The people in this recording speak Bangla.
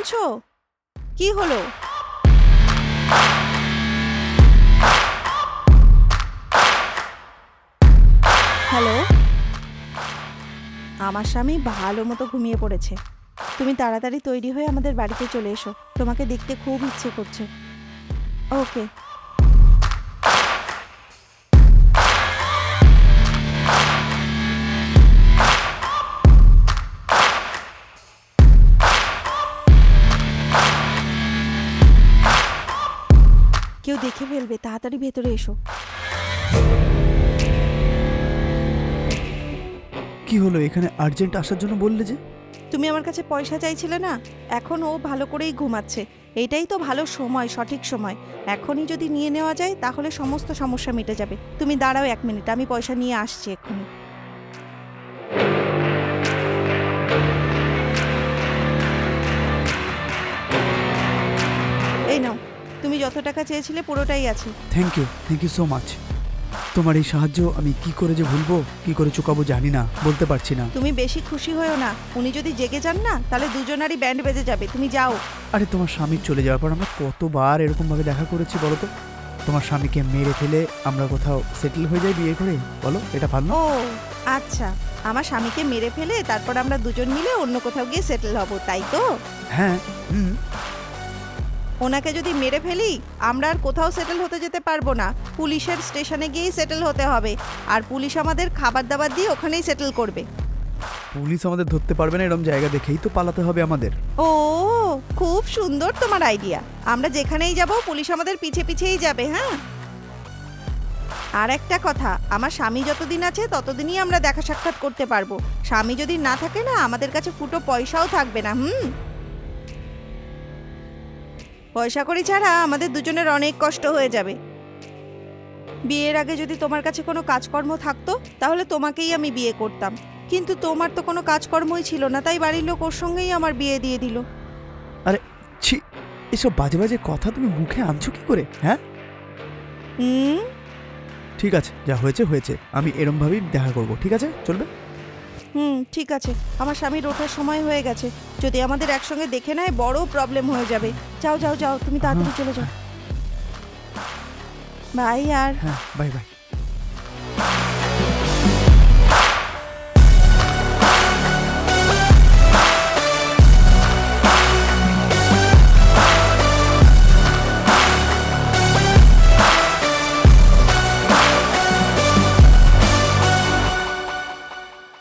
আছো? কি হলো? হ্যালো? আমার স্বামী ভালো মতো ঘুমিয়ে পড়েছে। তুমি তাড়াতাড়ি তৈরি হয়ে আমাদের বাড়িতে চলে এসো। তোমাকে দেখতে খুব ইচ্ছে করছে। ওকে। কেউ দেখে ফেলবে, তাড়াতাড়ি ভেতরে এসো। কি হলো, এখানে আর্জেন্ট আসার জন্য বললে যে? তুমি আমার কাছে পয়সা চাইছিলে না? এখন ও ভালো করেই ঘুমাচ্ছে। এইটাই তো ভালো সময়, সঠিক সময়। এখনই যদি নিয়ে নেওয়া যায় তাহলে সমস্ত সমস্যা মিটে যাবে। তুমি দাঁড়াও 1 মিনিট, আমি পয়সা নিয়ে আসছি এক্ষুনি। এই নাও, তুমি যত টাকা চেয়েছিলে পুরোটাই আছে। Thank you so much. তোমার এই সাহায্য আমি কি করে যে ভুলবো, কি করে চুকাবো জানি না, বলতে পারছি না। তুমি বেশি খুশি হয়েও না। উনি যদি জেগে যান না তাহলে দুজনারই ব্যান্ড বেজে যাবে। তুমি যাও। আরে তোমার স্বামীর চলে যাওয়ার পর আমরা কতবার এরকম ভাবে দেখা করেছি বলো তো? তোমার স্বামীকে মেরে ফেলে আমরা কোথাও সেটেল হয়ে যাই বিয়ে করে, বলো এটা ভালো না? ও আচ্ছা, আমার স্বামীকে মেরে ফেলে তারপর আমরা দুজন মিলে অন্য কোথাও গিয়ে সেটেল হব, তাই তো? হ্যাঁ। হুম। ওনাকে যদি মেরে ফেলি আমরা আর কোথাও সেটেল হতে যেতে পারবো না। পুলিশের স্টেশনে গিয়েই সেটেল হতে হবে। আর পুলিশ আমাদের খাবার দাবার দিয়ে ওখানেই সেটেল করবে। পুলিশ আমাদের ধরতে পারবে না, এরকম জায়গা দেখেই তো পালাতে হবে আমাদের। ও খুব সুন্দর তোমার আইডিয়া। আমরা যেখানেই যাব পুলিশ আমাদের পিছে পিছেই যাবে। হ্যাঁ, আর একটা কথা, আমার স্বামী যতদিন আছে ততদিনই আমরা দেখা সাক্ষাৎ করতে পারবো। স্বামী যদি না থাকে না আমাদের কাছে ফুটো পয়সাও থাকবে না। পয়সা কড়ি ছাড়া আমাদের দুজনের অনেক কষ্ট হয়ে যাবে। বিয়ের আগে যদি তোমার কাছে কোনো কাজকর্ম থাকতো তাহলে তোমাকেই আমি বিয়ে করতাম, কিন্তু তোমার তো কোনো কাজকর্মই ছিল না, তাই বাড়ির লোক ওর সঙ্গেই আমার বিয়ে দিয়ে দিল। আরে ছি, এসব বাজে বাজে কথা তুমি মুখে আনছো কি করে? হ্যাঁ হুম। ঠিক আছে, যা হয়েছে হয়েছে, আমি এরম ভাবেই দেখা করব, ঠিক আছে, চলবে? ঠিক আছে। আমার স্বামীর ওঠার সময় হয়ে গেছে। যদি আমাদের একসঙ্গে দেখে নেয় বড় প্রবলেম হয়ে যাবে। যাও যাও যাও, তুমি তাড়াতাড়ি চলে যাও। বাই। আর হ্যাঁ, বাই বাই।